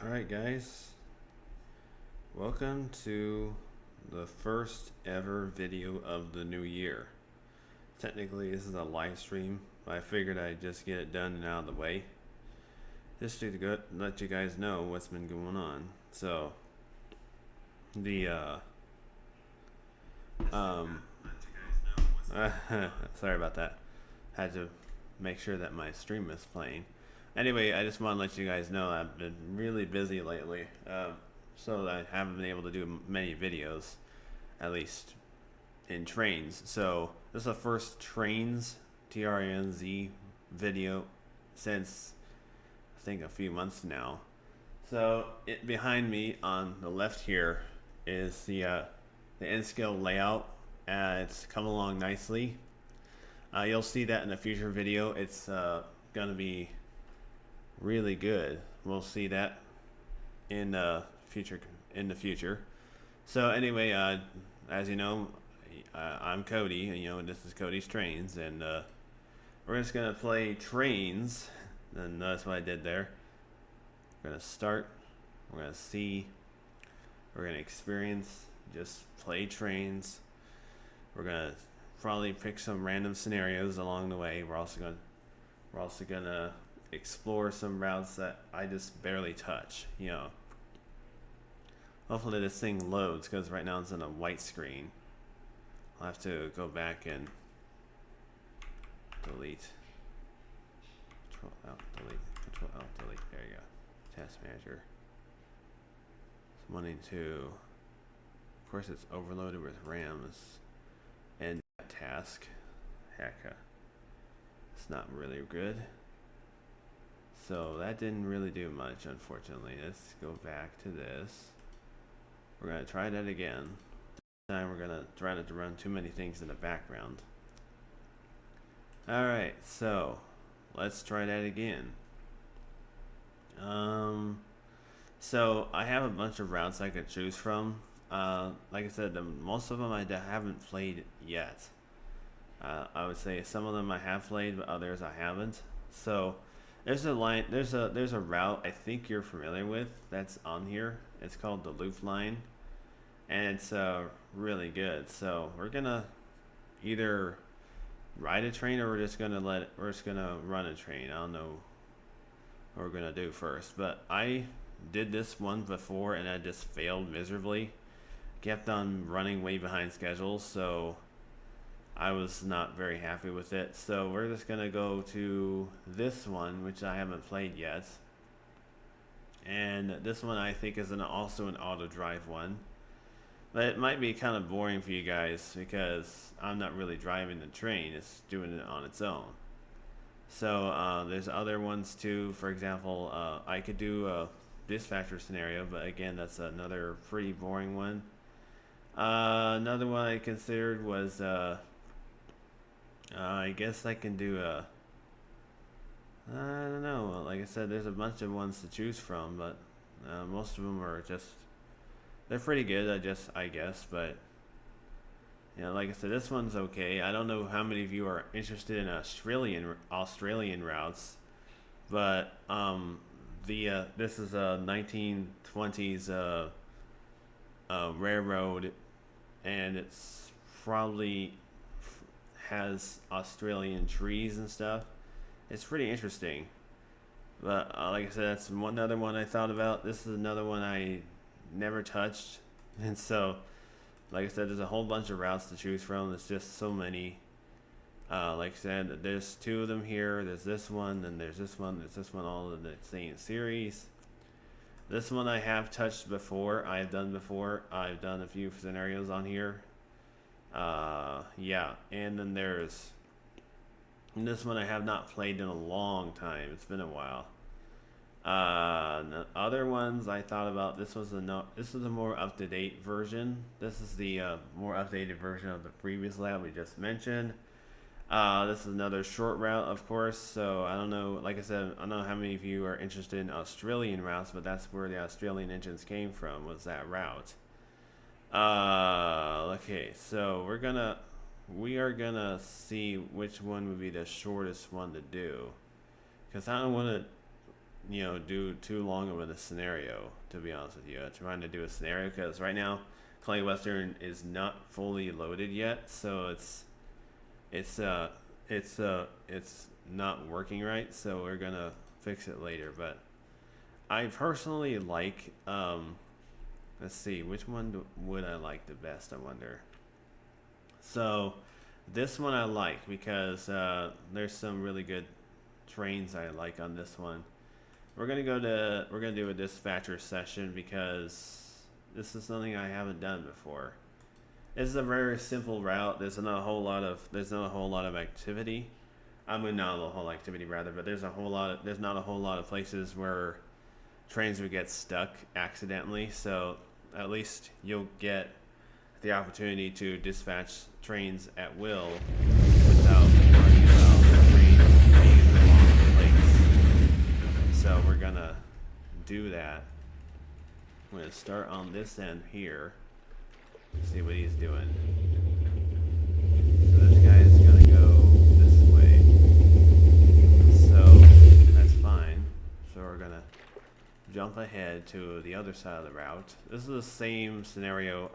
Alright guys, welcome to the first ever video of the new year. Technically this is a live stream, but I figured I'd just get it done and out of the way. Just to let you guys know what's been going on. So, sorry about that. Had to make sure that my stream is playing. Anyway, I just want to let you guys know I've been really busy lately, so I haven't been able to do many videos, at least in trains. So this is the first trains TRNZ video since I think a few months now. So behind me on the left here is the N-scale layout. It's come along nicely. You'll see that in a future video. It's gonna be really good. We'll see that in the future. So anyway, as you know, I'm Cody, and this is Cody's Trains, and we're just gonna play trains, and that's what I did there. We're gonna start. We're gonna see. We're gonna experience. Just play trains. We're gonna probably pick some random scenarios along the way. We're also gonna explore some routes that I just barely touch. Hopefully this thing loads, because right now it's in a white screen. I'll have to go back and delete. Control Alt delete. Control Alt delete. There you go. Task manager. It's wanting to. Of course, it's overloaded with RAMs and task. Heck, it's not really good. So that didn't really do much, unfortunately. Let's go back to this. We're going to try that again. This time we're going to try not to run too many things in the background. Alright, so let's try that again. So I have a bunch of routes I could choose from. Like I said, most of them I haven't played yet. I would say some of them I have played, but others I haven't. So there's a route I think you're familiar with that's on here. It's called the Loop Line, and it's really good. So we're gonna either ride a train, or we're just gonna run a train. I don't know what we're gonna do first, but I did this one before and I just failed miserably. Kept on running way behind schedule, so I was not very happy with it. So we're just gonna go to this one, which I haven't played yet, and this one I think is also an auto drive one, but it might be kind of boring for you guys because I'm not really driving the train, it's doing it on its own. So there's other ones too. For example, I could do a dispatcher scenario, but again, that's another pretty boring one. Another one I considered was I guess I can do I don't know. Like I said, there's a bunch of ones to choose from, but most of them are they're pretty good. I guess, but like I said, this one's okay. I don't know how many of you are interested in Australian routes, but this is a 1920s railroad, and it's probably has Australian trees and stuff. It's pretty interesting, but like I said, that's another one I thought about. This is another one I never touched, and so like I said, there's a whole bunch of routes to choose from. There's just so many. Like I said, there's two of them here. There's this one, and there's this one, all in the same series. This one I have touched before. I've done a few scenarios on here. Yeah, and then there's this one I have not played in a long time. It's been a while. The other ones I thought about. This is a more up-to-date version. This is the more updated version of the previous lab we just mentioned. This is another short route, of course. So I don't know. Like I said, I don't know how many of you are interested in Australian routes, but that's where the Australian engines came from. Was that route? Okay, so we are gonna see which one would be the shortest one to do, because I don't want to do too long of a scenario, to be honest with you. Trying to do a scenario because right now Clay Western is not fully loaded yet, so it's not working right. So we're gonna fix it later. But I personally like let's see, which one would I like the best? I wonder. So this one I like because there's some really good trains I like on this one. We're gonna do a dispatcher session because this is something I haven't done before. This is a very simple route. There's not a whole lot of activity. I mean, not a whole activity rather, but there's not a whole lot of places where trains would get stuck accidentally. So at least you'll get the opportunity to dispatch trains at will without worrying about the train being in the wrong place. So we're gonna do that. I'm gonna start on this end here. See what he's doing. So this guy is gonna go this way. So that's fine. So we're gonna jump ahead to the other side of the route. This is the same scenario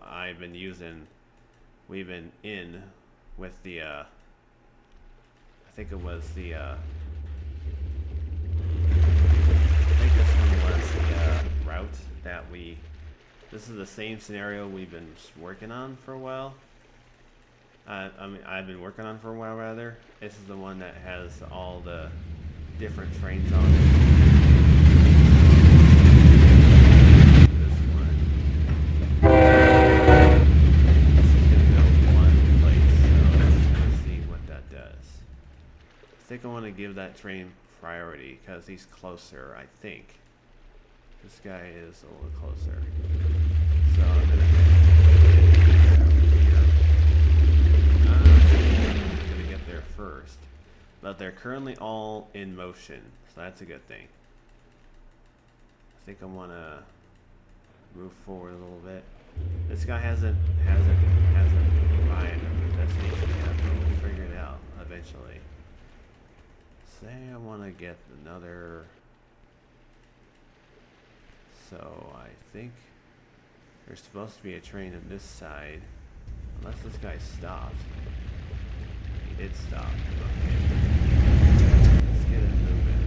we've been in with the I think it was the I think this one was the route that this is the same scenario we've been working on for a while. I mean, I've been working on for a while rather. This is the one that has all the different trains on it. I think I want to give that train priority because he's closer, I think. This guy is a little closer. So I'm going to get there first. But they're currently all in motion, so that's a good thing. I think I want to move forward a little bit. This guy hasn't arrived at the destination yet, but we'll figure it out eventually. Say I want to get another. So I think there's supposed to be a train on this side, unless this guy stopped. He did stop. Okay. Let's get it moving.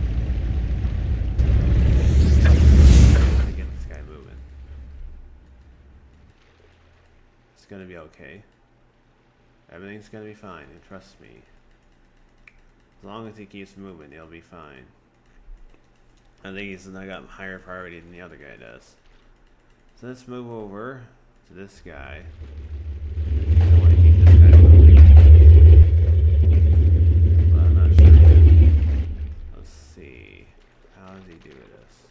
Let's get this guy moving. It's gonna be okay. Everything's gonna be fine, and trust me. As long as he keeps moving, he'll be fine. I think he's not got higher priority than the other guy does. So let's move over to this guy. I want to keep this guy moving. But I'm not sure yet. Let's see. How does he do this?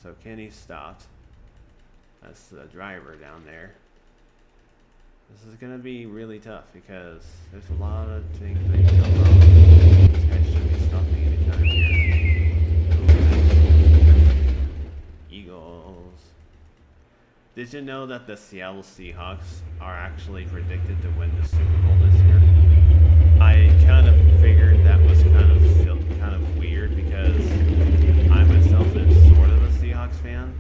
So Kenny stopped. That's the driver down there. This is going to be really tough because there's a lot of things that can go wrong. This guy should be stopping anytime here. Eagles. Did you know that the Seattle Seahawks are actually predicted to win the Super Bowl this year? I kind of figured that was kind of weird because I myself am sort of a Seahawks fan.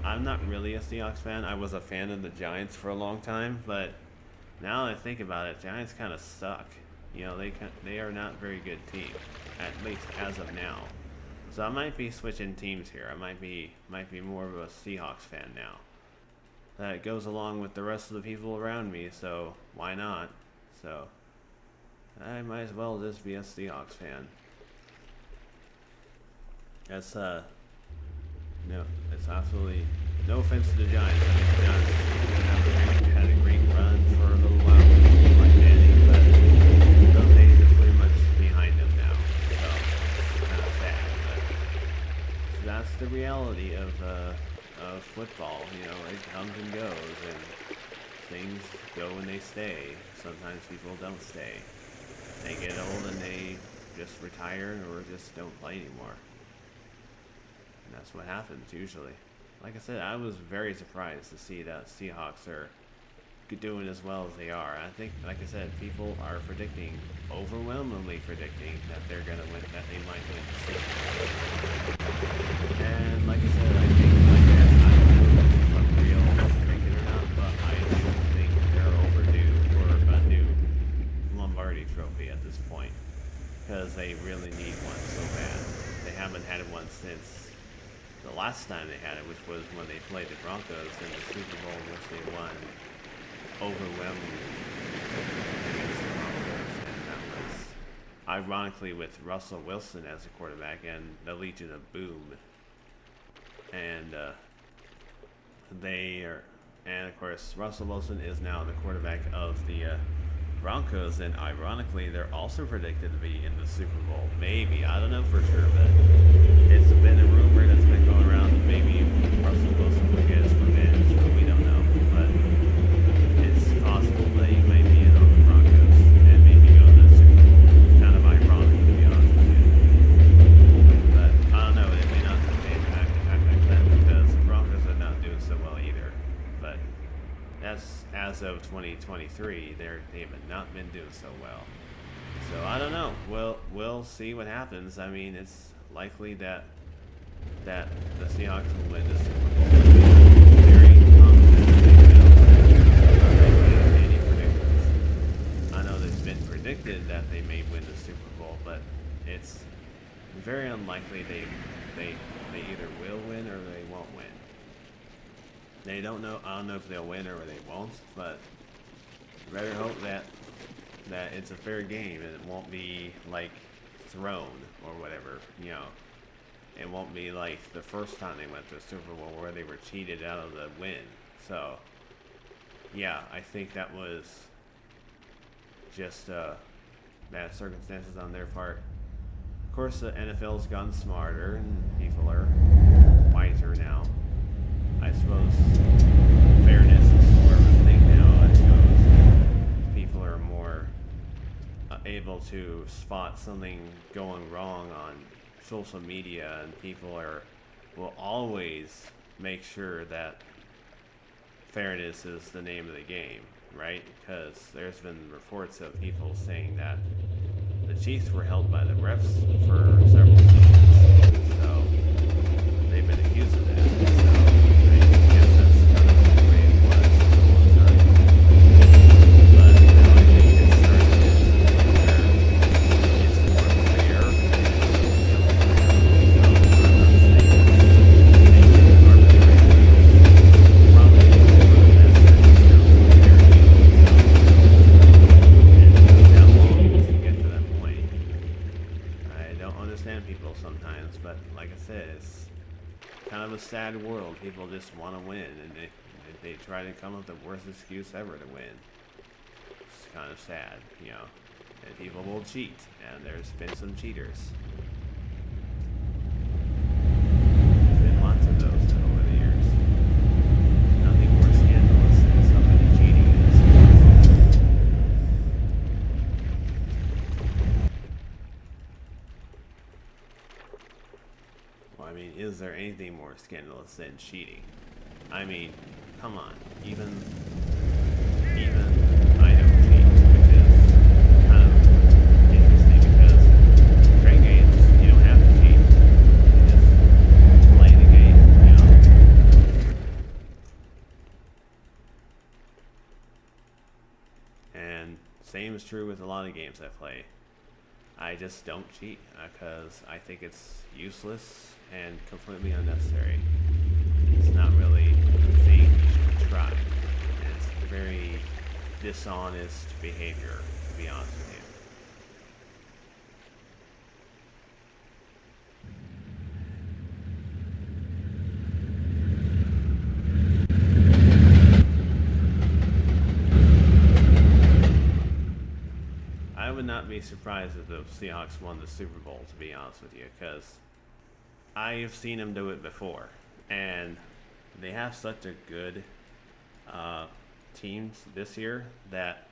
I'm not really a Seahawks fan. I was a fan of the Giants for a long time, but now that I think about it, Giants kind of suck. They are not a very good team, at least as of now. So I might be switching teams here. I might be more of a Seahawks fan now. That goes along with the rest of the people around me, so why not? So I might as well just be a Seahawks fan. That's no, it's absolutely no offense to the Giants. I mean, the Giants had a great run for a little while with Mike Manning, but those days are pretty much behind them now. So it's kind of sad, but that's the reality of football. It comes and goes, and things go and they stay. Sometimes people don't stay. They get old and they just retire or just don't play anymore. And that's what happens usually. Like I said, I was very surprised to see that Seahawks are doing as well as they are. I think, like I said, people are predicting, overwhelmingly predicting that they're gonna win, that they might win the Super Bowl. And like I said, I think like that. I don't know if I'm real predicted or not, but I do think they're overdue for a new Lombardi Trophy at this point, because they really need one so bad. They haven't had one since the last time they had it, which was when they played the Broncos in the Super Bowl, which they won overwhelmingly against the Broncos, and that was ironically with Russell Wilson as the quarterback and the Legion of Boom. And of course Russell Wilson is now the quarterback of the Broncos, and ironically they're also predicted to be in the Super Bowl. Maybe, I don't know for sure, but it's been a rumor that's been going around that maybe Russell Wilson will get his revenge, but we don't know. But it's possible that he may be in on the Broncos and maybe go to the Super Bowl. It's kind of ironic, to be honest with you. But I don't know, it may not happen like that because the Broncos are not doing so well either. But that's as of 2023, they have not been doing so well. So I don't know. We'll see what happens. I mean, it's likely that the Seahawks will win the Super Bowl. Very confident. Any predictions? I know there's been predicted that they may win the Super Bowl, but it's very unlikely they either will win or they won't win. They don't know. I don't know if they'll win or they won't, but better hope that it's a fair game and it won't be like thrown or whatever. You know, it won't be like the first time they went to a Super Bowl where they were cheated out of the win. So yeah, I think that was just bad circumstances on their part. Of course, the NFL's gone smarter and people are wiser now. I suppose fairness is more of a thing now. I suppose people are more able to spot something going wrong on social media, and people will always make sure that fairness is the name of the game, right? Because there's been reports of people saying that the Chiefs were held by the refs for several seasons, so they've been accused of that. So I guess that's kind of the way it was for a long time. But now I think it's starting to get where it's more fair. So I'm not saying it's arbitrary. Probably one of the best that it's now a fair deal. And how long does it get to that point? I don't understand people sometimes, but like I said, it's kind of a sad world. People just want to win, and they try to come up with the worst excuse ever to win. It's kind of sad, you know. And people will cheat, and there's been some cheaters. There's been lots of those over the years. There's nothing more scandalous than somebody cheating in this world. Well, I mean, is there anything more scandalous than cheating? I mean, come on. Even I don't cheat, which is kind of interesting because great games, you don't have to cheat. You just play the game, you know. And same is true with a lot of games I play. I just don't cheat because I think it's useless and completely unnecessary. It's not really a thing you should try. And it's very dishonest behavior, to be honest with you. I would not be surprised if the Seahawks won the Super Bowl, to be honest with you, because I have seen them do it before, and they have such a good team this year that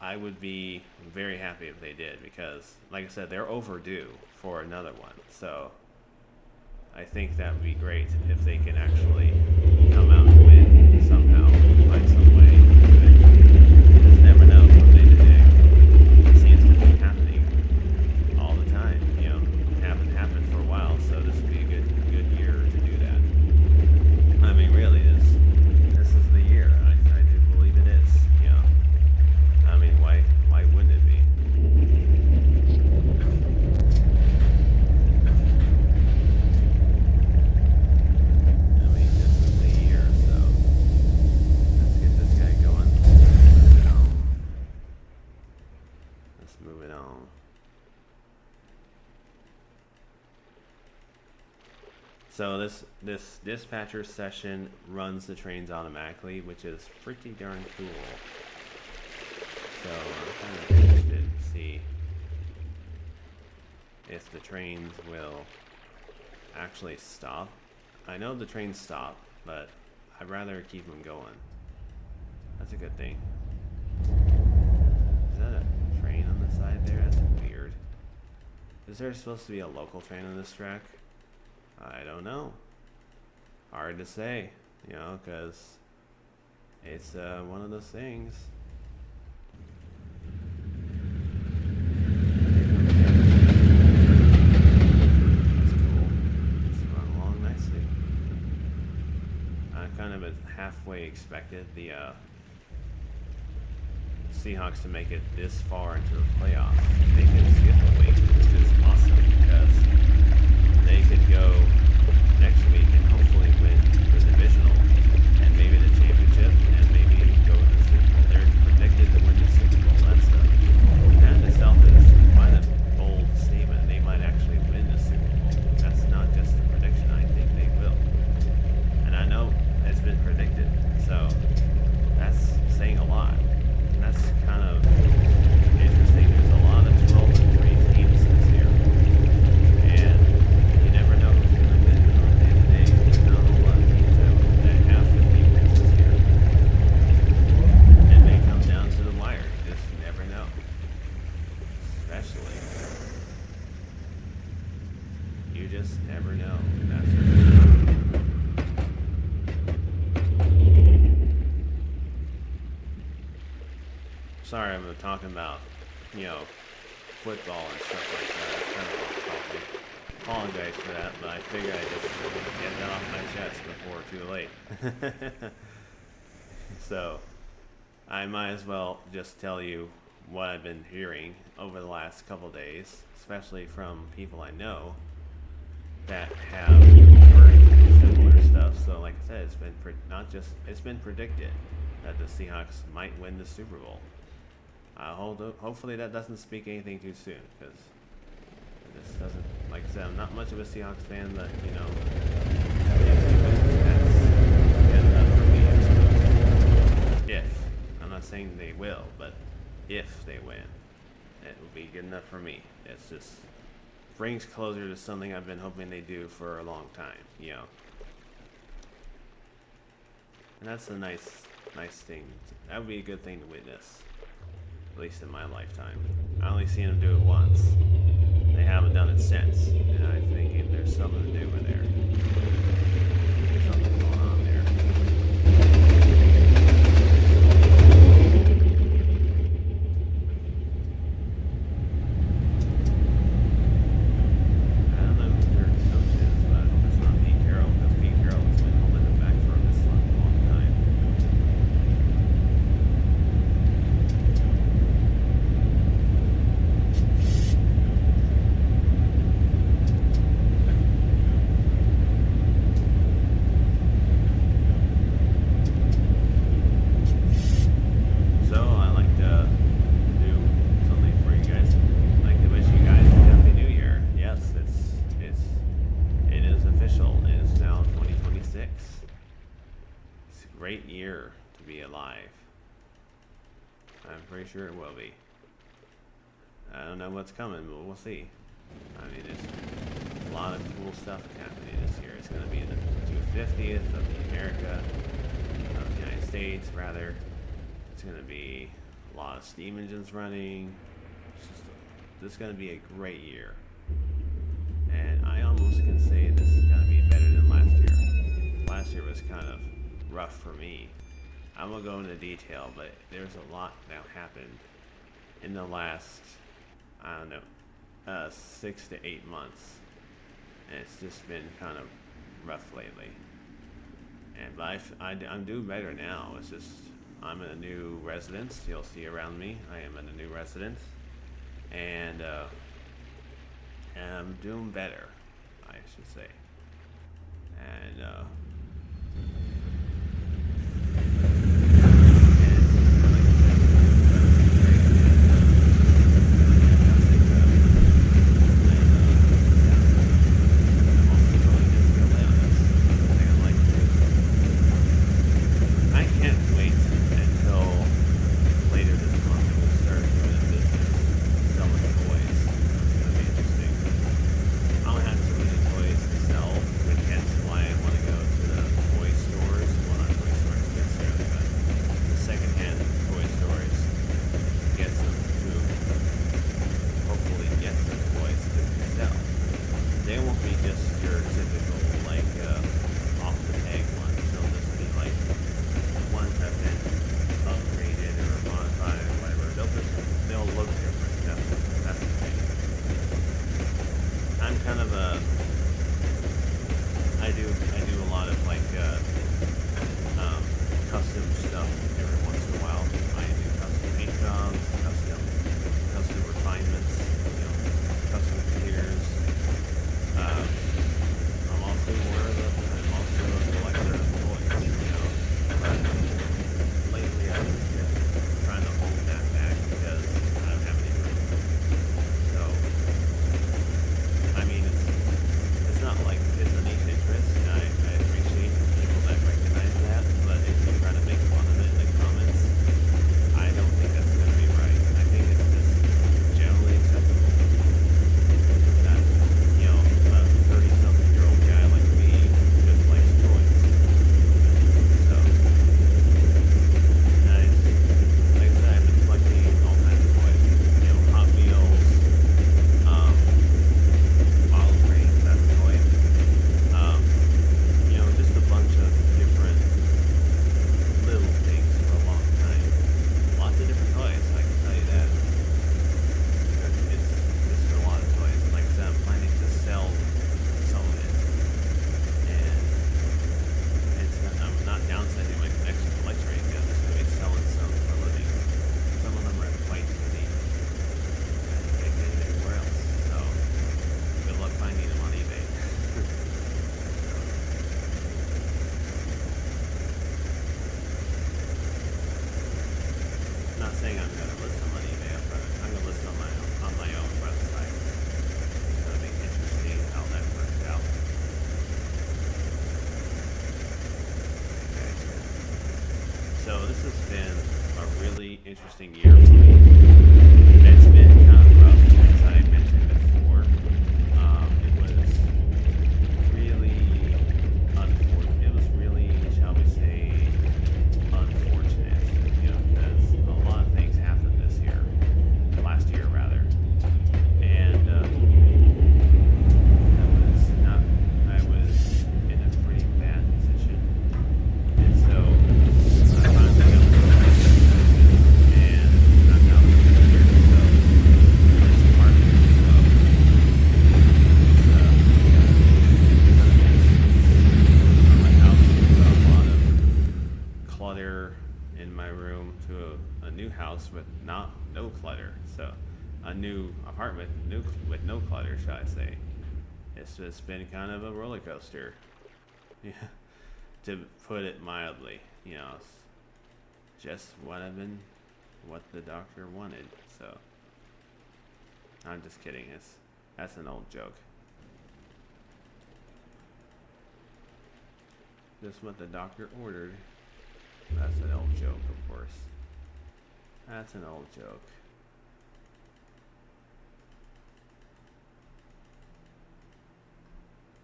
I would be very happy if they did, because, like I said, they're overdue for another one. So I think that would be great if they can actually come out and win somehow, find some way. Let's move it on. So this dispatcher session runs the trains automatically, which is pretty darn cool. So I'm kind of interested to see if the trains will actually stop. I know the trains stop, but I'd rather keep them going. That's a good thing. Is that a train on the side there? That's weird. Is there supposed to be a local train on this track? I don't know. Hard to say, you know, because it's one of those things. That's cool. It's run along nicely. I kind of halfway expected the Seahawks to make it this far into the playoffs. They could skip a week, which is awesome because they could go next week and hopefully win the divisional and maybe the championship and maybe go to the Super Bowl. They're predicted to win the Super Bowl. That in itself is quite a bold statement. They might actually win the Super Bowl. That's not just a prediction. I think they will. And I know it's been predicted. So that's saying a lot. And that's kind of interesting. There's a lot of 12 and 3 teams this year. And you never know who's going to win on day to day. There's not a whole lot of teams that have 15 wins this year. It may come down to the wire. You just never know. Especially. You just never know. That's for sure. Sorry, I'm talking about, you know, football and stuff like that. It's kind of off topic. Apologize for that, but I figured I'd just get that off my chest before too late. So, I might as well just tell you what I've been hearing over the last couple days, especially from people I know that have heard similar stuff. So, like I said, it's been it's been predicted that the Seahawks might win the Super Bowl. Hopefully that doesn't speak anything too soon, because this doesn't, like I said, I'm not much of a Seahawks fan, but, you know, if they win, that's good enough for me. If. I'm not saying they will, but if they win, it will be good enough for me. It's just brings closer to something I've been hoping they do for a long time, you know. And that's a nice thing. That would be a good thing to witness. At least in my lifetime. I only seen them do it once. They haven't done it since. And I'm thinking there's something to do with there. There's something going on there. I don't know who their coach is, but I hope it's not Pete Carroll, because Pete Carroll has been holding it back for this long time. Great year to be alive. I'm pretty sure it will be. I don't know what's coming, but we'll see. I mean, there's a lot of cool stuff happening this year. It's going to be the 250th of the United States, rather. It's going to be a lot of steam engines running. This is going to be a great year. And I almost can say this is going to be better than last year. Last year was kind of rough for me. I won't go into detail, but there's a lot that happened in the last, I don't know, 6 to 8 months. And it's just been kind of rough lately. And I'm doing better now. It's just, I'm in a new residence. You'll see around me, I am in a new residence. And I'm doing better, I should say. And interesting year for me. It's been kind of rough, as I mentioned before. It was really unfortunate. It was really, shall we say, unfortunate, because a lot of things happened this year, last year rather, and I was in a pretty bad position, and so I finally got my license, and I'm now living here, so this apartment, so my house with a lot of clutter in my room to a new house with no clutter. So a new apartment with no clutter, shall I say. It's just been kind of a roller coaster. Yeah, to put it mildly. It's just what the doctor wanted. So I'm just kidding. That's an old joke. Just what the doctor ordered. That's an old joke, of course. That's an old joke.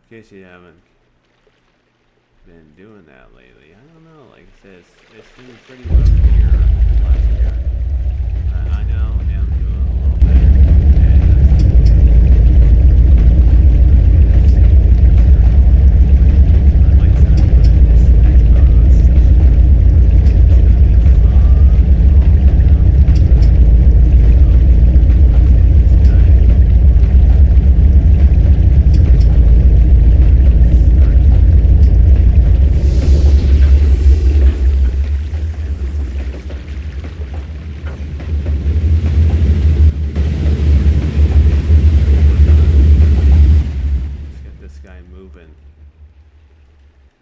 In case you haven't been doing that lately, I don't know. Like I said, it's been pretty rough here last year. I know I am doing a little better. And like I said, I'm doing this next photo session. It's gonna be fun.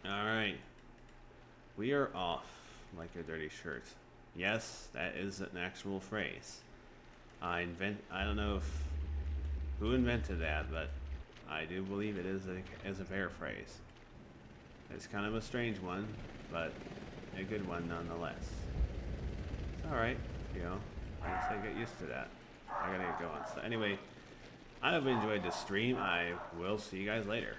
Alright, we are off like a dirty shirt. Yes, that is an actual phrase. I don't know who invented that, but I do believe it is a paraphrase. It's kind of a strange one, but a good one nonetheless. It's alright, I guess I get used to that. I gotta get going. So anyway, I hope you enjoyed this stream. I will see you guys later.